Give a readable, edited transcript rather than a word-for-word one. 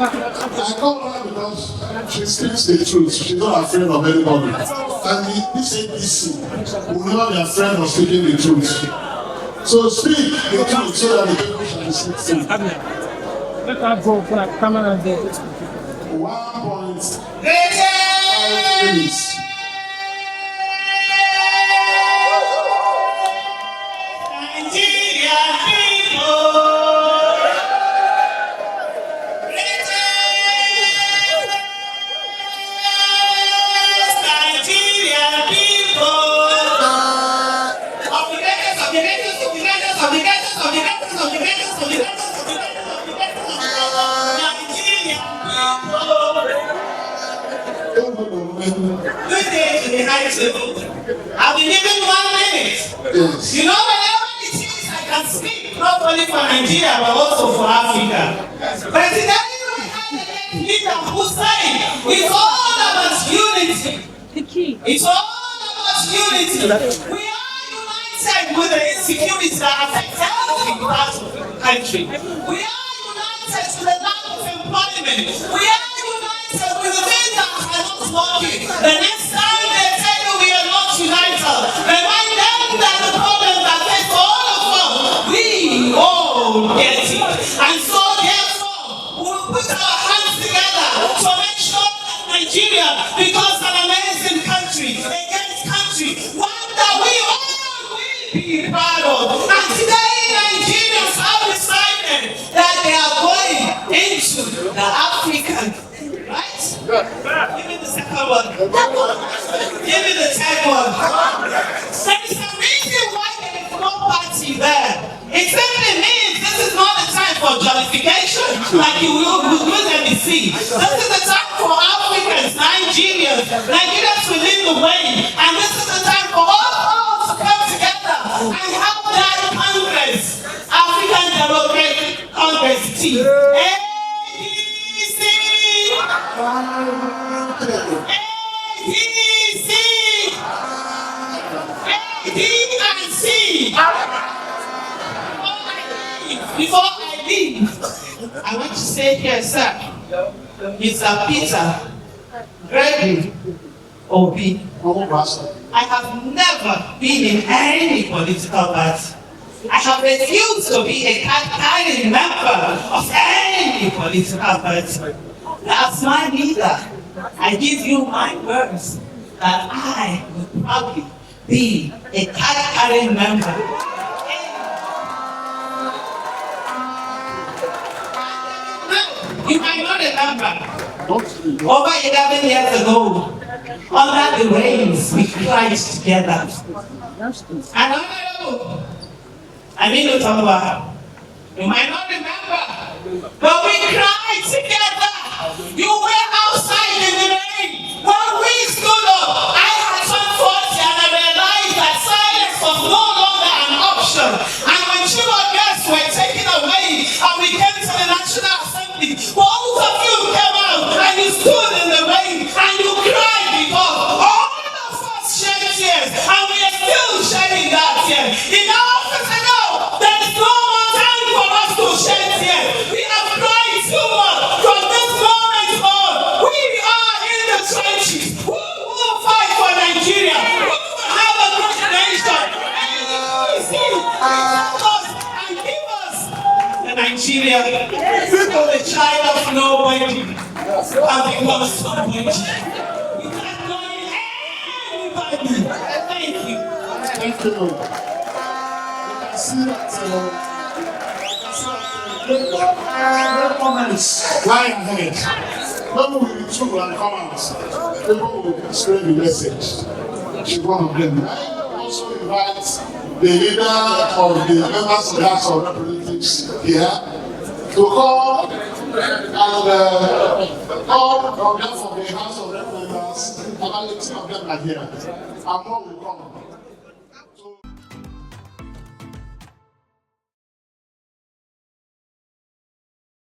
I call her because she speaks the truth. She's not afraid of anybody. And this ADC will never be afraid of speaking the truth. So speak the truth so that the people shall receive truth. Let her go for a camera there. 1.5 minutes. Good day to the high table. I'll be given 1 minute. Yes. You know, whenever it is I can speak, not only for Nigeria but also for Africa. But today we have a leader who said it's all about unity. It's all about unity. We are united with the insecurities that affect every part of the country. We are united with the lack of employment. We are united with the things that are not working. The next time they tell you we are not united, remind them that the problems that face all of us, we all get it. And so therefore, we will put our hands together to make sure that Nigeria becomes an amazing country, a great country, one that we all will be proud of. And today Nigerians have decided that they are going into the African, right? Give me the second one. Give me the third one. There is a reason why there is no party there. It simply means this is not the time for jollification like you will usually see. This is the time for Africans, Nigerians will lead the way. And this is the time for all to come together and have that Congress, African Democratic Congress team. ADC! Before I leave, I want to say here, sir, Mr. Peter Gregory Obi, I have never been in any political party. I have refused to be a card-carrying member of any political party. As my leader, I give you my words that I will probably be a card-carrying member. You might not remember, over 11 years ago, under the rains, we cried together. And honorable, I mean to talk about, you might not remember, but we cried together. You were outside in the rain. When we stood up, I had some thoughts and I realized that silence was no longer an option. And when children guests were taken away and we came to the National Assembly, both of you came out and you stood in the rain and you cried because all of us shed tears and we are still shedding that tear. Enough is enough. There is no more time for us to shed tears. We have cried too much. From this moment on, we are in the trenches. We will fight for Nigeria. We will have a great nation. And give us the Nigeria. For the child of nobody and become somebody. We can't know anybody. Thank you. Thank you. You can see that great moments lie ahead. When we will true and come out, people will spread the message. She's one of them. I also invite the leader of the members of the House of Representatives here to call and call on behalf of the House of Representatives. About 18 of them are here. And more will come.